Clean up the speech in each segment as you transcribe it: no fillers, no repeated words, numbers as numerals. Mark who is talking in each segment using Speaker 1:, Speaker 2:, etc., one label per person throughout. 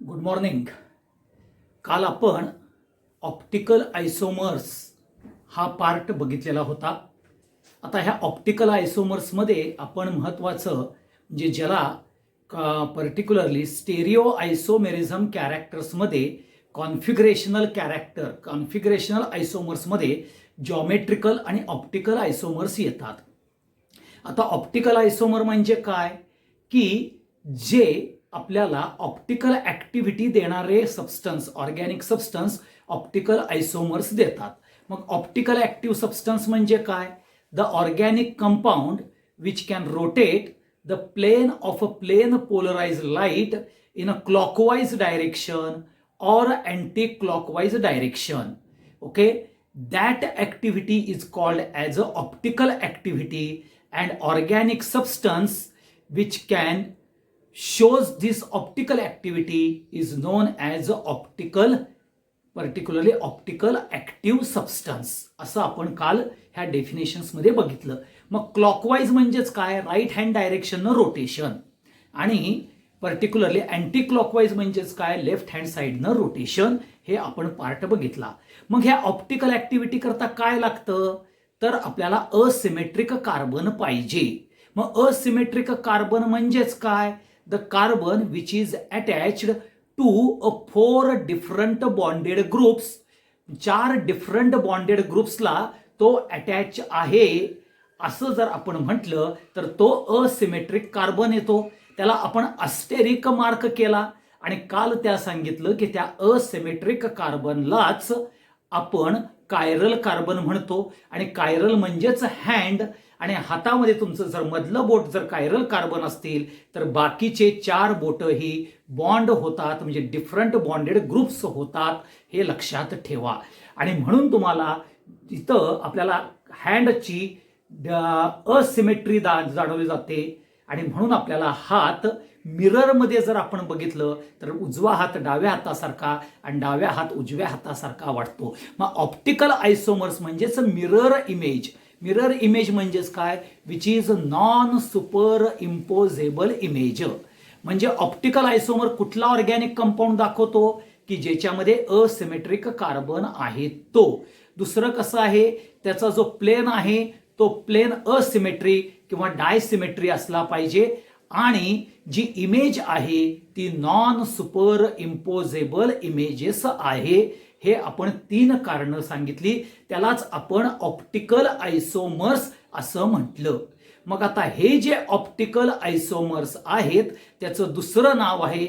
Speaker 1: Good morning. काल आपण optical आयसोमर्स हा पार्ट बघितलेला होता. आता ह्या ऑप्टिकल आयसोमर्समध्ये आपण महत्त्वाचं म्हणजे ज्याला पर्टिक्युलरली स्टेरिओ आयसोमेरिझम कॅरेक्टर्समध्ये कॉन्फिगरेशनल आयसोमर्समध्ये जॉमेट्रिकल आणि ऑप्टिकल आयसोमर्स येतात. आता ऑप्टिकल आयसोमर म्हणजे काय की जे आपल्याला ऑप्टिकल ॲक्टिव्हिटी देणारे substance, organic substance optical isomers देतात. मग ऑप्टिकल ॲक्टिव्ह सबस्टन्स म्हणजे काय? The organic compound which can rotate the plane of a plane polarise light in a clockwise direction or anti-clockwise direction. Okay, that activity is called as a optical activity, and organic substance which can shows this optical activity is known as particularly optical active substance. असं आपण काल ह्या definitions मध्ये बघितलं. मग clockwise म्हणजेच काय? Right hand direction rotation, आणि पर्टिक्युलरली अँटी क्लॉकवाईज म्हणजेच काय? लेफ्ट हँड साईडनं रोटेशन. हे आपण पार्ट बघितला. मग ह्या ऑप्टिकल ऍक्टिव्हिटी करता काय लागतं? तर आपल्याला असिमेट्रिक कार्बन पाहिजे. मग असिमेट्रिक कार्बन म्हणजेच काय? The carbon which is attached to a 4 different bonded groups. 4 different bonded ग्रुप्सला तो अटॅच आहे असं जर आपण म्हटलं तर तो असिमेट्रिक कार्बन येतो. त्याला आपण अस्टेरिक मार्क केला आणि काल त्या सांगितलं की त्या असिमेट्रिक कार्बनलाच आपण कायरल कार्बन म्हणतो. आणि कायरल म्हणजेच हँड, आणि हातामध्ये तुमचं जर मधलं बोट जर कायरल कार्बन असतील तर बाकीचे 4 बोट ही बॉन्ड होतात, म्हणजे डिफरंट बॉन्डेड ग्रुप्स होतात. हे लक्षात ठेवा. आणि म्हणून तुम्हाला इथं आपल्याला हँडची असिमेट्री जाणवली जाते. आणि म्हणून आपल्याला हात मिररमध्ये जर आपण बघितलं तर उजवा हात डाव्या हातासारखा आणि डाव्या हात उजव्या हातासारखा वाटतो. मग ऑप्टिकल आयसोमर्स म्हणजेच मिरर इमेज. मिरर इमेज म्हणजेच काय? Which is non super imposable image. म्हणजे ऑप्टिकल आयसोमर कुठला ऑर्गॅनिक कंपाऊंड दाखवतो की ज्याच्यामध्ये असिमेट्रिक कार्बन आहे तो. दुसरं कसं आहे? त्याचा जो प्लेन आहे तो प्लेन असिमेट्री किंवा डायसिमेट्री असला पाहिजे, आणि जी इमेज आहे ती नॉन सुपर इम्पोजेबल इमेजेस आहे. हे आपण 3 कारणं सांगितली. त्यालाच आपण ऑप्टिकल आयसोमर्स असं म्हटलं. मग आता हे जे ऑप्टिकल आयसोमर्स आहेत त्याचं दुसरं नाव आहे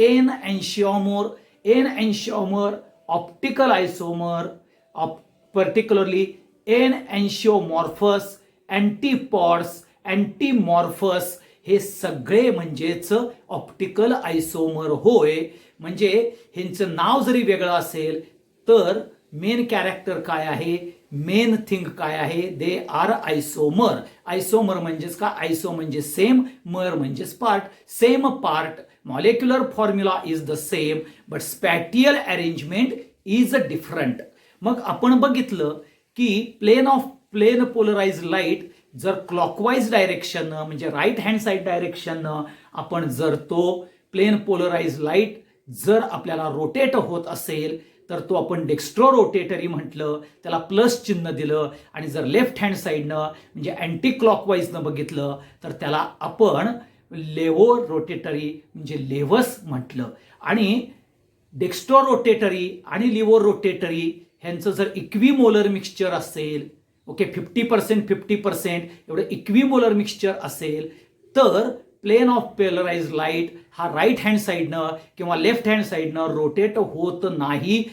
Speaker 1: enantiomer. Enantiomer optical isomer, particularly enantiomorphs, antipodes, antimorphs, हे सगळे म्हणजेच ऑप्टिकल आयसोमर होय. म्हणजे ह्यांचं नाव जरी वेगळं असेल तर मेन कॅरेक्टर काय आहे, मेन थिंग काय आहे? They are आयसोमर. आयसोमर म्हणजेच का? आयसो म्हणजे सेम, मर म्हणजेच part. Same part, molecular formula is the same but spatial arrangement is different. मग आपण बघितलं की प्लेन पोलराइज लाईट जर क्लॉकवाइज डायरेक्शन म्हणजे राईट हँड साइड डायरेक्शन आपण जर तो प्लेन पोलराइज लाईट जर आपल्याला रोटेट होत असेल तर तो आपण डेक्स्ट्रो रोटेटरी म्हटलं, त्याला प्लस चिन्ह दिलं. आणि जर लेफ्ट हँड साइडनं म्हणजे अँटी क्लॉकवाईजनं बघितलं तर त्याला आपण लेवो रोटेटरी म्हणजे लेवस म्हटलं. आणि डेक्स्ट्रो रोटेटरी आणि लिव्हो रोटेटरी ह्यांचं जर इक्विमोलर मिक्सचर असेल, ओके, 50% एवढं इक्विमोलर मिक्सचर असेल तर प्लेन ऑफ पोलराइज लाईट हा राईट हँड साइडनं किंवा लेफ्ट हँड साइडनं रोटेट होत नाही.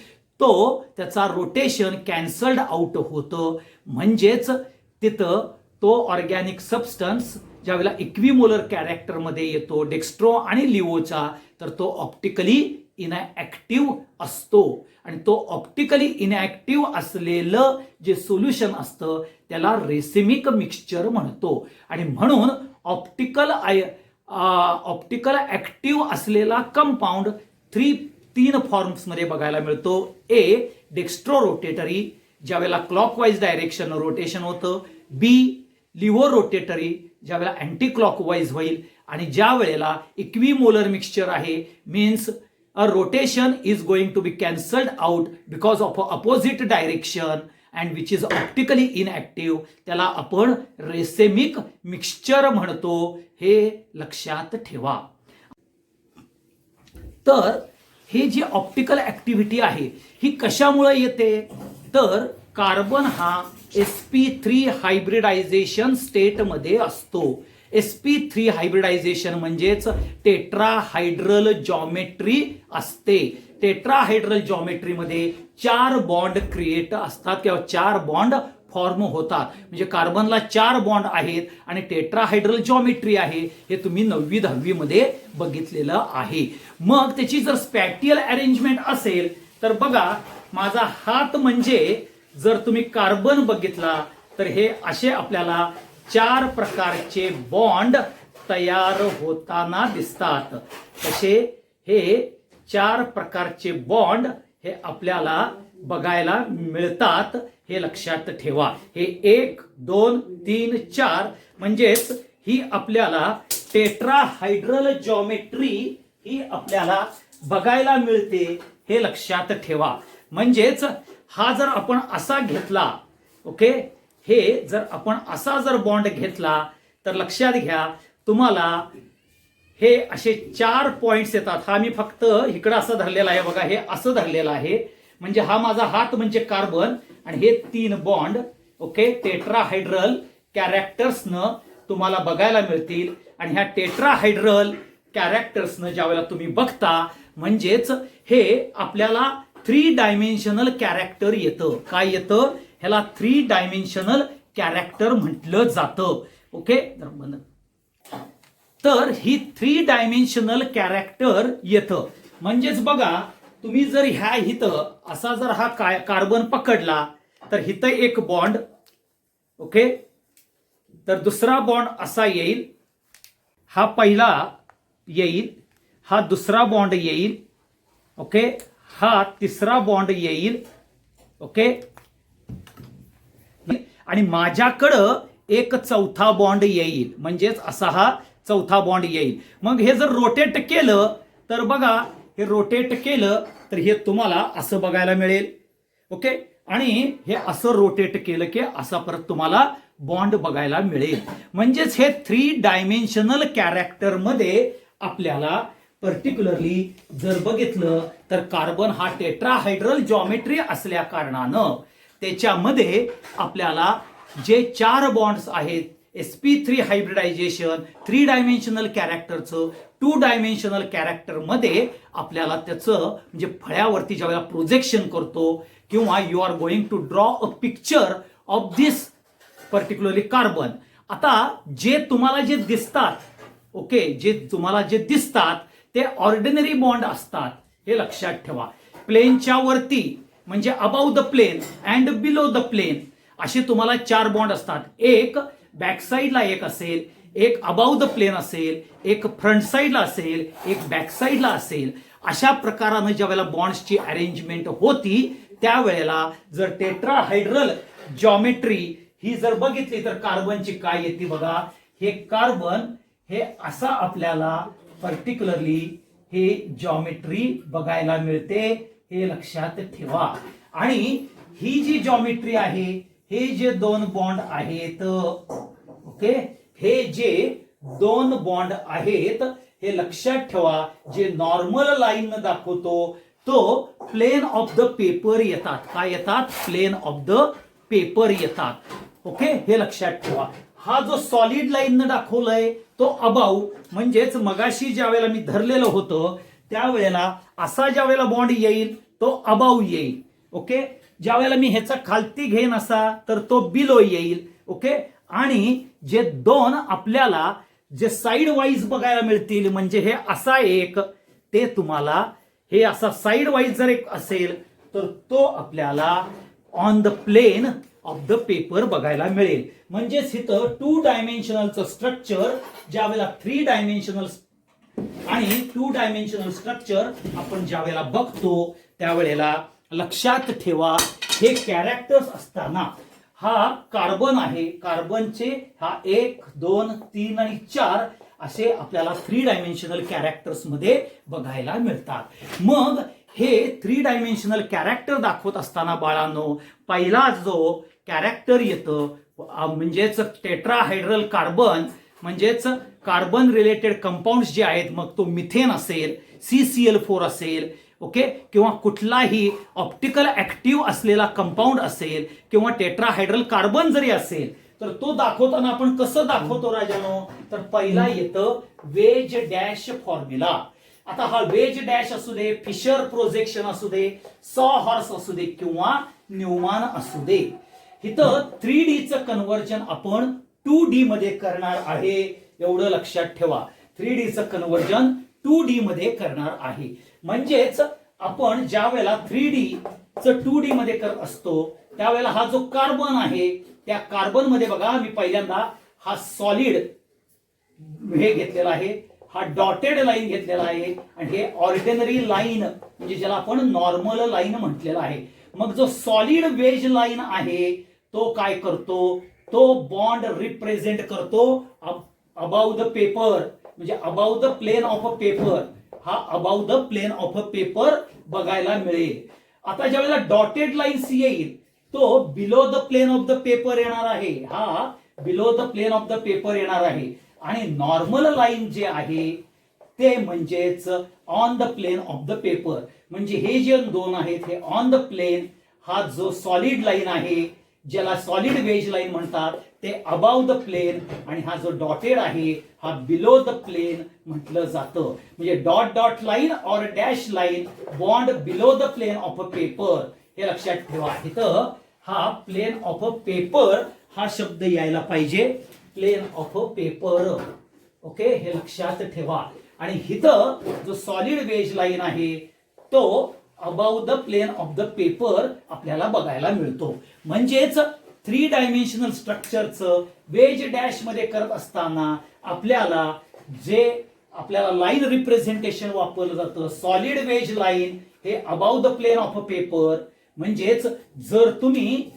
Speaker 1: तो त्याचा रोटेशन कॅन्सल्ड आउट होतं. म्हणजेच तिथं तो ऑर्गॅनिक सबस्टन्स ज्यावेळेला इक्विमोलर कॅरेक्टरमध्ये येतो डेक्स्ट्रो आणि लिव्होचा, तर तो ऑप्टिकली इनॲक्टिव्ह असतो. आणि तो ऑप्टिकली इनॲक्टिव्ह असलेलं जे सोल्युशन असतं त्याला रेसिमिक मिक्सचर म्हणतो. आणि म्हणून ऑप्टिकल ॲक्टिव्ह असलेला कंपाऊंड 3 फॉर्म्समध्ये बघायला मिळतो. ए डेक्स्ट्रो रोटेटरी, ज्यावेळेला क्लॉकवाईज डायरेक्शन रोटेशन होतं. बी लिव्हो रोटेटरी, ज्यावेळेला अँटी क्लॉकवाईज होईल. आणि ज्या वेळेला इक्विमोलर मिक्सचर आहे means a rotation is going to be cancelled out because of a opposite direction and which is optically inactive, त्याला आपण रेसेमिक मिक्सचर म्हणतो, हे लक्षात ठेवा. तर हे जी ऑप्टिकल ऍक्टिव्हिटी आहे ही कशामुळे येते, तर कार्बन हा sp3 हायब्रिडायझेशन स्टेट मध्ये असतो. sp3 हायब्रिडायझेशन म्हणजेच टेट्राहायड्रल जॉमेट्री असते. टेट्राहायड्रल जॉमेट्री मध्ये 4 बॉन्ड क्रिएट असतात किंवा 4 बॉन्ड फॉर्म होतात. म्हणजे कार्बनला 4 बॉन्ड आहेत आणि टेट्राहायड्रल जॉमेट्री आहे, हे तुम्ही 9वी 10वी मध्ये बघितलेलं आहे. मग त्याची जर स्पॅटियल अरेंजमेंट असेल तर बघा, माझा हात म्हणजे जर तुम्ही कार्बन बघितला तर हे असे आपल्याला 4 प्रकारचे बॉन्ड तयार होताना दिसतात. तसे हे 4 प्रकारचे बॉन्ड हे आपल्याला बघायला मिळतात, हे लक्षात ठेवा. हे 1 2 3 4 म्हणजेच ही आपल्याला टेट्राहायड्रल जॉमेट्री ही आपल्याला बघायला मिळते, हे लक्षात ठेवा. म्हणजेच हा जर आपण असा घेतला, ओके, हे जर आपण असा जर बॉन्ड घेतला तर लक्षात घ्या तुम्हाला हे असे 4 पॉइंट्स येतात. हा मी फक्त इकडं असं धरलेला आहे बघा, हे असं धरलेलं आहे. म्हणजे हा माझा हात म्हणजे कार्बन आणि हे 3 बॉन्ड, ओके, टेट्राहायड्रल कॅरेक्टर्सनं तुम्हाला बघायला मिळतील. आणि ह्या टेट्राहायड्रल कॅरेक्टर्सनं ज्यावेळेला तुम्ही बघता म्हणजेच हे आपल्याला 3 डायमेन्शनल कॅरेक्टर येतं. काय येतं, ह्याला 3 डायमेन्शनल कॅरेक्टर म्हटलं जातं. ओके, तर ही 3 डायमेन्शनल कॅरेक्टर येतं. म्हणजेच बघा, तुम्ही जर ह्या इथं असा जर हा कार्बन पकडला तर इथं एक बॉन्ड, ओके, तर दुसरा बॉन्ड असा येईल, हा पहिला येईल, हा दुसरा बॉन्ड येईल, ओके, हा तिसरा बॉन्ड येईल, ओके, आणि माझ्याकडं एक चौथा बॉन्ड येईल. म्हणजेच असा हा चौथा बॉन्ड येईल. मग हे जर रोटेट केलं तर बघा, हे रोटेट केलं तर हे तुम्हाला असं बघायला मिळेल, ओके, आणि हे असं रोटेट केलं की असा परत तुम्हाला बॉन्ड बघायला मिळेल. म्हणजेच हे 3 डायमेन्शनल कॅरेक्टर मध्ये आपल्याला पर्टिक्युलरली जर बघितलं तर कार्बन हा टेट्राहायड्रल जॉमेट्री असल्या कारणानं त्याच्यामध्ये आपल्याला जे 4 बॉन्ड्स आहेत, sp3 हायब्रिडायझेशन 3 डायमेन्शनल कॅरेक्टरचं 2 डायमेन्शनल कॅरेक्टर मध्ये आपल्याला त्याचं म्हणजे फळ्यावरती ज्यावेळेला प्रोजेक्शन करतो किंवा you are going to draw a picture of this particularly carbon. आता जे तुम्हाला जे दिसतात, ओके, जे तुम्हाला जे दिसतात ते ऑर्डिनरी बॉन्ड असतात, हे लक्षात ठेवा. प्लेनच्या वरती म्हणजे above the plane and below the plane असे तुम्हाला 4 बॉन्ड असतात. एक बॅक साईडला एक असेल, एक अबाव द प्लेन असेल, एक फ्रंट साईडला असेल, एक बॅक साईडला असेल. अशा प्रकारानं ज्यावेळेला बॉन्ड्सची अरेंजमेंट होती त्यावेळेला जर टेट्राहायड्रल जॉमेट्री ही जर बघितली तर कार्बनची काय येते बघा. हे कार्बन हे असा आपल्याला पर्टिक्युलरली हे जॉमेट्री बघायला मिळते, हे लक्षात ठेवा. आणि ही जी जॉमेट्री आहे, हे जे 2 बॉन्ड आहेत, ओके, हे जे 2 बॉन्ड आहेत हे लक्षात ठेवा. जे नॉर्मल लाईन दाखवतो तो प्लेन ऑफ द पेपर येतात. काय येतात, प्लेन ऑफ द पेपर येतात, ओके, हे लक्षात ठेवा. हा जो सॉलिड लाईन दाखवलाय तो अबाव, म्हणजेच मगाशी ज्या वेळेला मी धरलेलं होतं त्यावेळेला असा ज्या वेळेला बॉन्ड येईल तो अबाव येईल, ओके. ज्या वेळेला मी ह्याचा खालती घेईन असा तर तो बिलो येईल, ओके. आणि जे 2 आपल्याला जे साइड वाईज बघायला मिळतील म्हणजे हे असा एक, ते तुम्हाला हे असा साइड वाईज जर एक असेल तर तो आपल्याला on the plane of the paper बघायला मिळेल. म्हणजेच इथं 2 डायमेन्शनलचं स्ट्रक्चर ज्या वेळेला 3 डायमेन्शनल आणि 2 डायमेन्शनल स्ट्रक्चर आपण ज्या वेळेला बघतो त्यावेळेला लक्षात ठेवा, हे कॅरेक्टर्स असताना हा कार्बन आहे, कार्बनचे हा 1 2 3 आणि 4 असे आपल्याला 3 डायमेन्शनल कॅरेक्टर्स मध्ये बघायला मिळतात. मग हे 3 डायमेन्शनल कॅरेक्टर दाखवत असताना बाळांनो, पहिला जो कॅरेक्टर येतं म्हणजेच टेट्राहायड्रल कार्बन, म्हणजेच कार्बन रिलेटेड कंपाऊंड जे आहेत, मग तो मिथेन असेल, CCl4 असेल, ओके, किंवा कुठलाही ऑप्टिकल ऍक्टिव्ह असलेला कंपाऊंड असेल किंवा टेट्राहायड्रल कार्बन जरी असेल, तर तो दाखवताना आपण कसं दाखवतो राजानो, तर पहिला येतं वेज डॅश फॉर्म्युला. आता हा वेज डॅश असू दे, फिशर प्रोजेक्शन असू दे, सॉ हॉर्स असू दे किंवा न्यूमॅन असू दे, इथं 3D चं कन्व्हर्जन आपण 2D मध्ये करणार आहे, एवढं लक्षात ठेवा. 3D चं कन्व्हर्जन 2D मध्ये करणार आहे. म्हणजेच आपण ज्या वेळेला 3D चं 2D मध्ये करत असतो त्यावेळेला हा जो कार्बन आहे त्या कार्बन मध्ये बघा, मी पहिल्यांदा हा सॉलिड हे घेतलेला आहे, हा डॉटेड लाईन घेतलेला आहे आणि हे ऑर्डिनरी लाईन म्हणजे ज्याला आपण नॉर्मल लाईन म्हटलेला आहे. मग जो सॉलिड वेज लाईन आहे तो काय करतो, तो बॉन्ड रिप्रेझेंट करतो अबाउट द पेपर, म्हणजे about the plane of a paper. हा about the plane of a paper बघायला मिळेल. आता ज्या वेळेला डॉटेड लाईन सी येईल तो below the plane of the paper येणार आहे, हा below the plane of the paper येणार आहे. आणि नॉर्मल लाईन जे आहे ते म्हणजेच on the plane of the paper, म्हणजे हे जे दोन आहेत हे ऑन द प्लेन, हा जो सॉलिड लाईन आहे ज्याला सॉलिड वेज लाईन म्हणतात ते अबाव द प्लेन, आणि हा जो डॉटेड आहे हा बिलो द प्लेन म्हटलं जातं. म्हणजे डॉट डॉट लाईन और dash line bond below the plane of a paper, हे लक्षात ठेवा. इथं हा प्लेन ऑफ अ पेपर हा शब्द यायला पाहिजे, plane of a paper, okay, हे लक्षात ठेवा. आणि इथं जो सॉलिड वेज लाईन आहे तो about the plane of the paper आपल्याला बघायला मिळतो. म्हणजेच 3 डायमेन्शनल स्ट्रक्चरचं वेज डॅश मध्ये करत असताना आपल्याला लाईन रिप्रेझेंटेशन वापरलं जातं सॉलिड वेज लाईन हे about the plane of a paper. म्हणजेच जर तुम्ही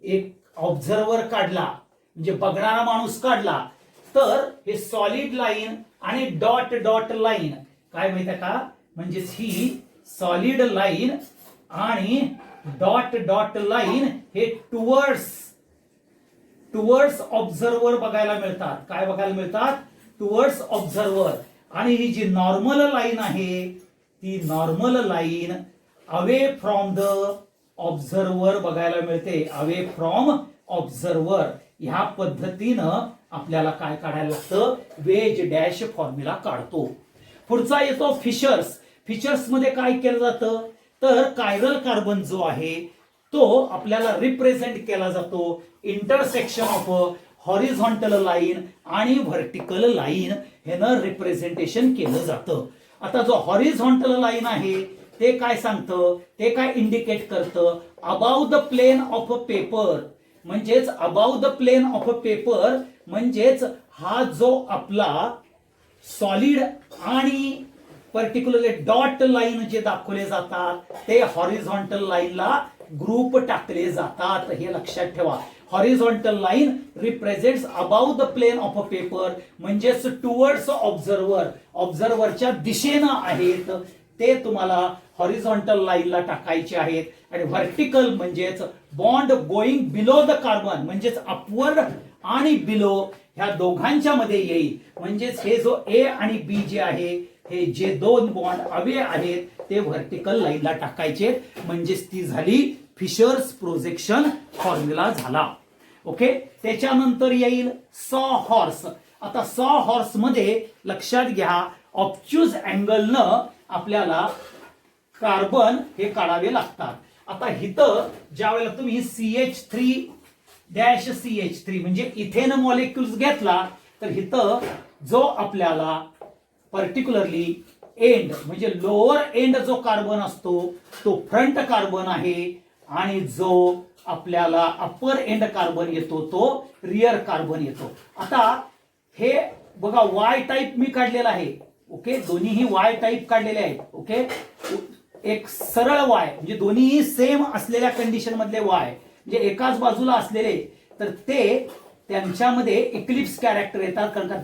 Speaker 1: एक ऑब्झर्वर काढला म्हणजे बघणारा माणूस काढला तर हे सॉलिड लाईन आणि डॉट डॉट लाईन काय माहिती आहे का, म्हणजेच ही सॉलिड लाईन आणि डॉट डॉट लाईन हे टुवर्ड्स ऑब्झर्वर बघायला मिळतात. काय बघायला मिळतात, टुवर्ड्स ऑब्झर्वर. आणि ही जी नॉर्मल लाईन आहे ती normal line away from the observer बघायला मिळते, अवे फ्रॉम ऑब्झर्वर. ह्या पद्धतीनं आपल्याला काय काढायला लागतं, वेज डॅश फॉर्म्युला काढतो. पुढचा येतो फिशर्स. फिशर्स मध्ये काय केलं जातं तर कायरल कार्बन जो आहे तो आपल्याला रिप्रेझेंट केला जातो इंटरसेक्शन ऑफ हॉरिझॉन्टल लाईन आणि व्हर्टिकल लाईन ह्यानं रिप्रेझेंटेशन केलं जातं. आता जो हॉरिझॉन्टल लाईन आहे ते काय सांगतं, ते काय इंडिकेट करतं, about the plane of a paper. म्हणजेच about the plane of a paper म्हणजेच हा जो आपला सॉलिड आणि पर्टिक्युलरली डॉट लाईन जे दाखवले जातात ते हॉरिझॉन्टल लाईनला ग्रुप टाकले जातात, हे लक्षात ठेवा. Horizontal line represents about the plane of a paper, म्हणजेच टुवर्ड्स ऑब्झर्वर, ऑब्झर्वरच्या दिशेनं आहेत ते तुम्हाला हॉरिझॉन्टल लाईनला टाकायचे आहेत. आणि व्हर्टिकल म्हणजेच bond going below the carbon, म्हणजेच अपवर्ड आणि बिलो ह्या दोघांच्या मध्ये येईल. म्हणजेच हे जो ए आणि बी जे आहे हे जे दोन बॉन्ड अवे आहेत ते व्हर्टिकल लाईनला टाकायचे, म्हणजेच ती झाली फिशर्स प्रोजेक्शन फॉर्म्युला झाला. ओके, त्याच्यानंतर येईल सॉ हॉर्स. आता सॉ हॉर्स मध्ये लक्षात घ्या ऑब्च्युज अँगलनं आपल्याला कार्बन हे काढावे लागतात. आता इथं ज्या वेळेला तुम्ही CH3-CH3 म्हणजे इथेन मॉलिक्युल्स घेतला तर इथं जो आपल्याला पर्टिक्युलरली एंड म्हणजे लोअर एंड जो कार्बन असतो तो फ्रंट कार्बन आहे आणि जो आपल्याला अप्पर एंड कार्बन येतो तो रियर कार्बन येतो. आता हे बघा वाय टाईप मी काढलेला आहे, ओके, दोन्हीही वाय टाईप काढलेले आहेत. ओके, एक सरळ वाय म्हणजे दोन्हीही सेम असलेल्या कंडिशन मधले वाय म्हणजे एकाच बाजूला असलेले, तर ते त्यांच्यामध्ये इक्लिप्स कॅरेक्टर येतात, कारण का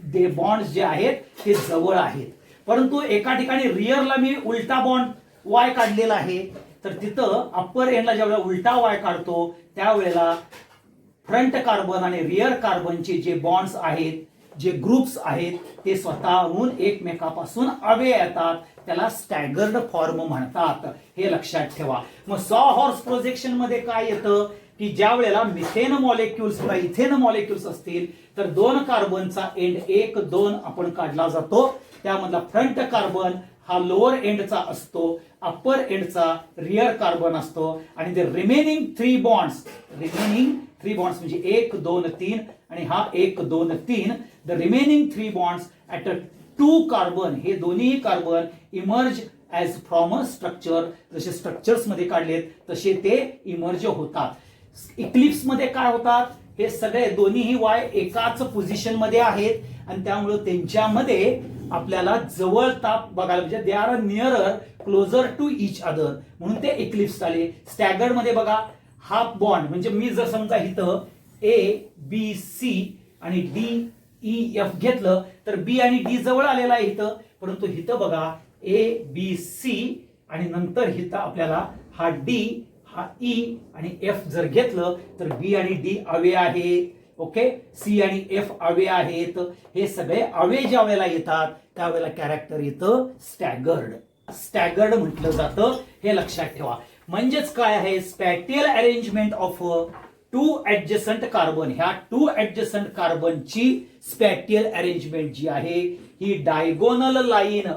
Speaker 1: दे बॉन्ड्स जे आहेत ते जवळ आहेत. परंतु एका ठिकाणी रिअरला मी उलटा बॉन्ड वाय काढलेला आहे, तर तिथं अप्पर एंडला ज्यावेळेला उलटा वाय काढतो त्यावेळेला फ्रंट कार्बन आणि रिअर कार्बनचे जे बॉन्ड्स आहेत, जे ग्रुप्स आहेत, ते स्वतःहून एकमेकापासून अवे येतात, त्याला स्टॅगर्ड फॉर्म म्हणतात. हे लक्षात ठेवा. मग सॉ हॉर्स प्रोजेक्शन मध्ये काय येतं की ज्या वेळेला मिथेन मॉलिक्युल्स किंवा इथेन मॉलिक्युल्स असतील तर दोन कार्बनचा एंड 1, 2 आपण काढला जातो. त्यामधला फ्रंट कार्बन हा लोअर एंडचा असतो, अप्पर एंडचा रिअर कार्बन असतो, आणि ते रिमेनिंग 3 बॉन्ड्स म्हणजे 1, 2, 3 आणि हा 1, 2, 3, the remaining 3 bonds at 2 carbon, हे दोन्ही carbon emerge as from a structure, जसे स्ट्रक्चर्स मध्ये काढलेत तसे ते इमर्ज होतात. इक्लिप्स मध्ये काय होतात, हे सगळे दोन्हीही वाय एकाच पोझिशन मध्ये आहेत आणि त्यामुळे त्यांच्यामध्ये आपल्याला जवळ ताप बघायला म्हणजे they are nearer closer to each other, म्हणून ते इक्लिप्स आले. स्टॅगर्ड मध्ये बघा हाफ बॉन्ड म्हणजे मी जर समजा इथं A-B-C आणि D-E-F घेतलं तर B आणि D जवळ आलेला आहे इथं, परंतु इथं बघा A-B-C आणि नंतर इथं आपल्याला हा D, हा E आणि F जर घेतलं तर B आणि D अवे आहेत. ओके, C आणि F अवे आहेत. हे सगळे अवे ज्या वेळेला येतात त्यावेळेला कॅरेक्टर येतं स्टॅगर्ड म्हटलं जातं. हे लक्षात ठेवा. म्हणजेच काय आहे, स्पॅटियल अरेंजमेंट ऑफ 2 ऍडजसंट कार्बन, ह्या 2 ऍडजसंट कार्बनची स्पॅटियल अरेंजमेंट जी आहे ही डायगोनल लाईन,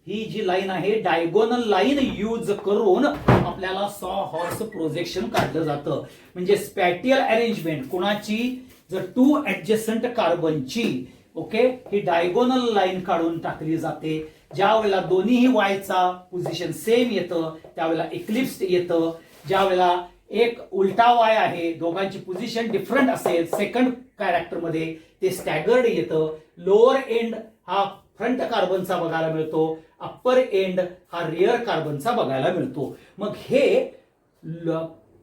Speaker 1: ही जी लाईन आहे डायगोनल लाईन यूज करून आपल्याला सॉ हॉर्स प्रोजेक्शन काढलं जातं. म्हणजे स्पॅटियल अरेंजमेंट कोणाची, जर 2 ऍडजसंट कार्बनची ओके ही डायगोनल लाईन काढून टाकली जाते. ज्या वेळेला दोन्हीही वायचा पोझिशन सेम येतं त्यावेळेला इक्लिप्स येतं. ज्या वेळेला एक उलटा वाय आहे, दोघांची पोझिशन डिफरंट असेल सेकंड कॅरेक्टर मध्ये, ते स्टॅगर्ड येतं. लोअर एंड हा फ्रंट कार्बनचा बघायला मिळतो, अप्पर एंड हा रिअर कार्बनचा बघायला मिळतो. मग हे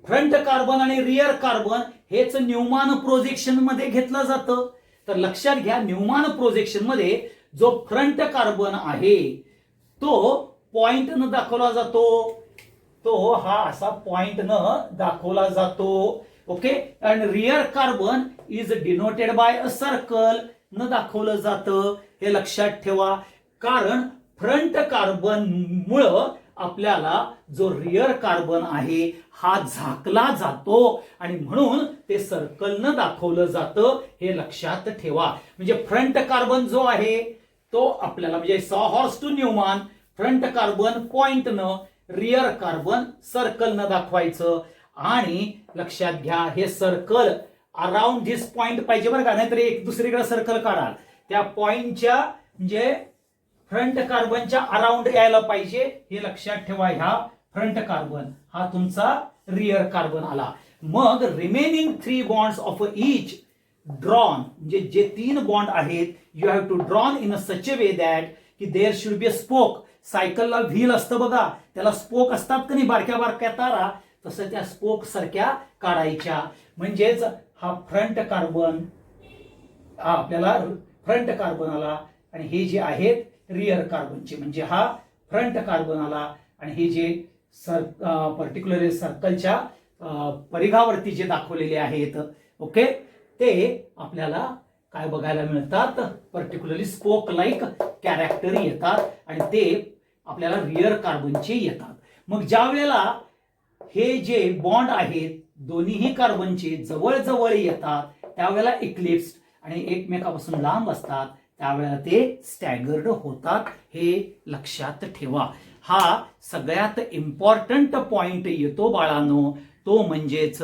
Speaker 1: फ्रंट कार्बन आणि रिअर कार्बन हेच न्यूमॅन प्रोजेक्शन मध्ये घेतलं जातं. तर लक्षात घ्या, न्यूमॅन प्रोजेक्शन मध्ये जो फ्रंट कार्बन आहे तो पॉइंट न दाखवला जातो, तो हा असा पॉइंट न दाखवला जातो. ओके, आणि rear carbon is denoted by a circle, न दाखवलं जातं. हे लक्षात ठेवा, कारण फ्रंट कार्बन मुळे आपल्याला जो रिअर कार्बन आहे हा झाकला जातो आणि म्हणून ते सर्कल न दाखवलं जातं. हे लक्षात ठेवा. म्हणजे फ्रंट कार्बन जो आहे तो आपल्याला म्हणजे sawhorse to Newman front carbon point न, रिअर कार्बन सर्कल न दाखवायचं. आणि लक्षात घ्या हे सर्कल अराउंड धिस पॉइंट पाहिजे बरं का, नाहीतर एक दुसरीकडे सर्कल काढाल त्या पॉइंटच्या म्हणजे फ्रंट कार्बनच्या अराउंड यायला पाहिजे. हे लक्षात ठेवा. ह्या फ्रंट कार्बन हा तुमचा रिअर कार्बन आला. मग remaining 3 bonds of each drawn, म्हणजे जे 3 बॉन्ड आहेत you have to drawn in a such a way that की there should be a spoke. सायकलला व्हील असतं बघा, त्याला स्पोक असतात का नाही बारक्या बारक्या तारा, तसं त्या स्पोक सारख्या काढायच्या. म्हणजेच हा फ्रंट कार्बन आपल्याला फ्रंट कार्बन आला आणि हे जे आहेत रिअर कार्बनचे, म्हणजे हा फ्रंट कार्बन आला आणि हे जे पर्टिक्युलर सर्कलच्या परिघावरती जे दाखवलेले आहेत ओके ते आपल्याला काय बघायला मिळतात, पर्टिक्युलरली स्पोक लाईक कॅरेक्टर येतात आणि ते आपल्याला रिअर कार्बनचे येतात. मग ज्या वेळेला हे जे बॉन्ड आहेत दोन्हीही कार्बनचे जवळ जवळ येतात त्यावेळेला इक्लिप्स आणि एकमेकापासून लांब असतात त्यावेळेला ते स्टॅगर्ड होतात. हे लक्षात ठेवा. हा सगळ्यात इम्पॉर्टंट पॉइंट येतो बाळांनो, तो म्हणजेच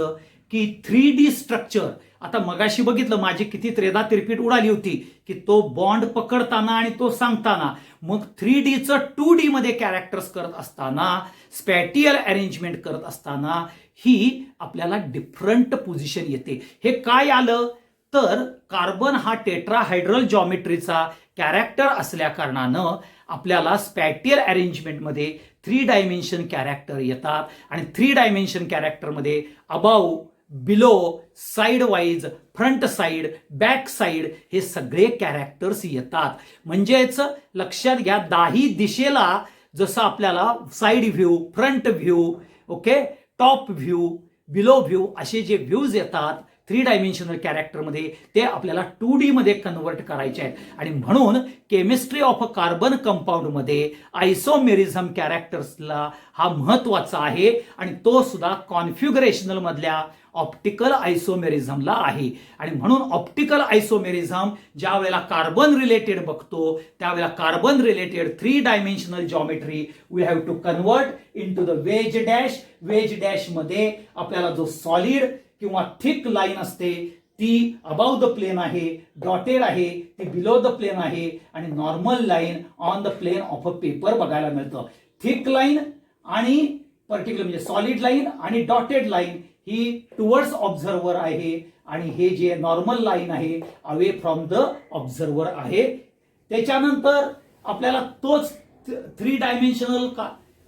Speaker 1: की 3D स्ट्रक्चर. आता मगाशी बघितलं माझी किती त्रेदा तिरपीट उडाली होती की तो बॉन्ड पकडताना आणि तो सांगताना, मग 3Dचं 2D मध्ये कॅरेक्टर्स करत असताना, स्पॅटियल अरेंजमेंट करत असताना ही आपल्याला डिफरंट पोझिशन येते. हे काय आलं तर कार्बन हा टेट्राहायड्रल जॉमेट्रीचा कॅरेक्टर असल्या कारणानं आपल्याला स्पॅटियल अरेंजमेंटमध्ये 3 डायमेन्शन कॅरेक्टर येतात आणि 3 डायमेन्शन कॅरेक्टरमध्ये above below, side wise, front side, back side हे सगळे कॅरेक्टर्स येतात. म्हणजेच लक्षात घ्या, दाही दिशेला जसं आपल्याला side view, front view, okay, top view, below view असे जे व्ह्यूज येतात 3 डायमेन्शनल कॅरेक्टरमध्ये, ते आपल्याला 2D मध्ये कन्वर्ट करायचे आहेत. आणि म्हणून केमिस्ट्री ऑफ अ कार्बन कंपाऊंडमध्ये आयसोमेरिझम कॅरेक्टर्सला हा महत्वाचा आहे आणि तो सुद्धा कॉन्फिगरेशनल मधल्या ऑप्टिकल आयसोमेरिझमला आहे. आणि म्हणून ऑप्टिकल आयसोमेरिझम ज्या वेळेला कार्बन रिलेटेड बघतो त्यावेळेला carbon related 3 dimensional geometry we have to convert into the wedge dash. Wedge dash मध्ये आपल्याला जो सॉलिड किंवा थिक लाईन असते ती अबाव द प्लेन आहे, डॉटेड आहे ती बिलो द प्लेन आहे, आणि normal line on the plane of a paper बघायला मिळतं. थिक लाईन आणि पर्टिक्युलर म्हणजे सॉलिड लाईन आणि डॉटेड लाईन ही टुवर्ड्स ऑब्झर्वर आहे, आणि हे जे नॉर्मल लाईन आहे अवे फ्रॉम द ऑब्झर्वर आहे. त्याच्यानंतर आपल्याला तोच 3 डायमेन्शनल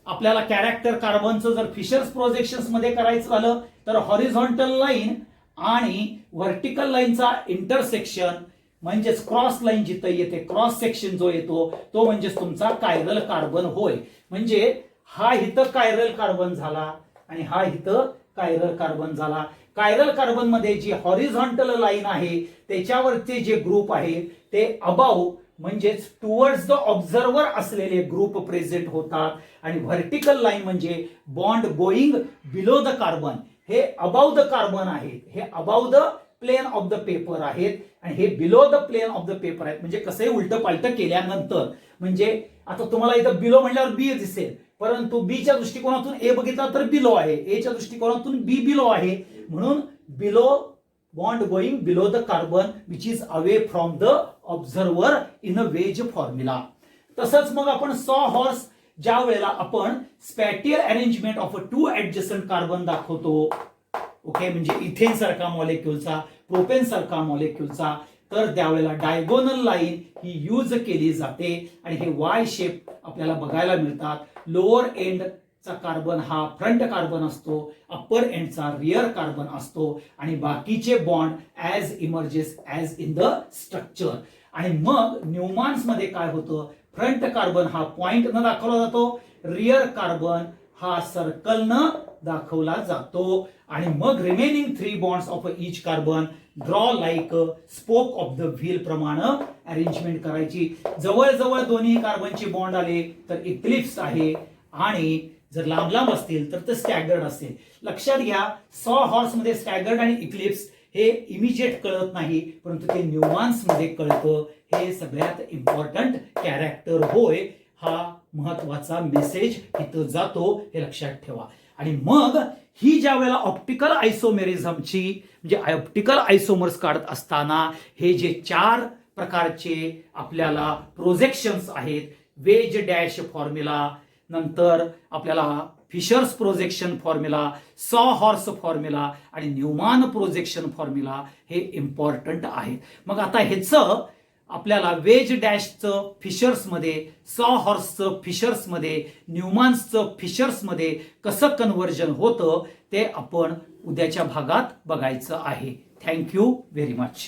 Speaker 1: आपल्याला कॅरेक्टर कार्बनचं जर फिशर्स प्रोजेक्शन्स मध्ये करायचं झालं तर हॉरिझॉन्टल लाईन आणि व्हर्टिकल लाईनचा इंटरसेक्शन म्हणजेच क्रॉस लाईन जिथं येते, क्रॉस सेक्शन जो येतो तो म्हणजेच तुमचा कायरल कार्बन होय. म्हणजे हा इथं कायरल कार्बन झाला आणि हा इथं कायरल कार्बन झाला. कायरल कार्बन मध्ये जी हॉरिझॉन्टल लाईन आहे त्याच्यावरचे जे ग्रुप आहे ते अबाव म्हणजेच टुवर्ड्स द ऑब्झर्वर असलेले ग्रुप प्रेझेंट होतात, आणि व्हर्टिकल लाईन म्हणजे bond going below the carbon हे अबाव द कार्बन आहेत, हे above the plane of the paper आहेत, आणि हे below the plane of the paper आहेत. म्हणजे कसं उलट पालट केल्यानंतर म्हणजे आता तुम्हाला इथं बिलो म्हणल्यावर बी दिसेल, परंतु बीच्या दृष्टिकोनातून ए बघितला तर बिलो आहे, एच्या दृष्टिकोनातून बी बिलो आहे, म्हणून below bond going below the carbon which is away from the observer in a wedge formula. तसंच मग आपण सॉ हॉर्स ज्या वेळेला आपण spatial arrangement of 2 adjacent carbon दाखवतो, ओके, म्हणजे इथेन सारखा मॉलिक्युलचा, प्रोपेन सारखा मॉलिक्युलचा, तर त्यावेळेला डायगोनल लाईन ही यूज केली जाते आणि हे वाय शेप आपल्याला बघायला मिळतात. लोअर एंड चा कार्बन हा फ्रंट कार्बन असतो, अप्पर एंडचा रिअर कार्बन असतो, आणि बाकीचे bond as emerges as in the structure. आणि मग न्यूमॉन्स मध्ये काय होतं, फ्रंट कार्बन हा पॉइंट न दाखवला जातो, रिअर कार्बन हा सर्कल न दाखवला जातो, आणि मग remaining 3 bonds of each carbon draw like spoke of the wheel प्रमाणे अरेंजमेंट करायची. जवळजवळ दोन्ही कार्बनचे बॉन्ड आले तर इक्लिप्स आहे, आणि जर लांब लांब असतील तर ते स्टॅगर्ड असेल. लक्षात घ्या, सॉ हॉर्स मध्ये स्टॅगर्ड आणि इक्लिप्स हे इमिजिएट कळत नाही, परंतु ते न्यूमॉन्स मध्ये कळतं. हे सगळ्यात इम्पॉर्टंट कॅरेक्टर होय, हा महत्वाचा मेसेज इथं जातो, हे लक्षात ठेवा. आणि मग ही ज्या वेळेला ऑप्टिकल आयसोमेरिझमची म्हणजे ऑप्टिकल आयसोमर्स काढत असताना हे जे 4 प्रकारचे आपल्याला प्रोजेक्शन्स आहेत, वेज डॅश फॉर्म्युला, नंतर आपल्याला फिशर्स प्रोजेक्शन फॉर्म्युला, सॉ हॉर्स फॉर्म्युला आणि न्यूमॅन प्रोजेक्शन फॉर्म्युला हे इम्पॉर्टंट आहेत. मग आता ह्याचं आपल्याला वेज डॅशचं फिशर्समध्ये, सॉ हॉर्सचं फिशर्समध्ये, न्यूमॅन्सचं फिशर्समध्ये कसं कन्व्हर्जन होतं ते आपण उद्याच्या भागात बघायचं आहे. Thank you very much.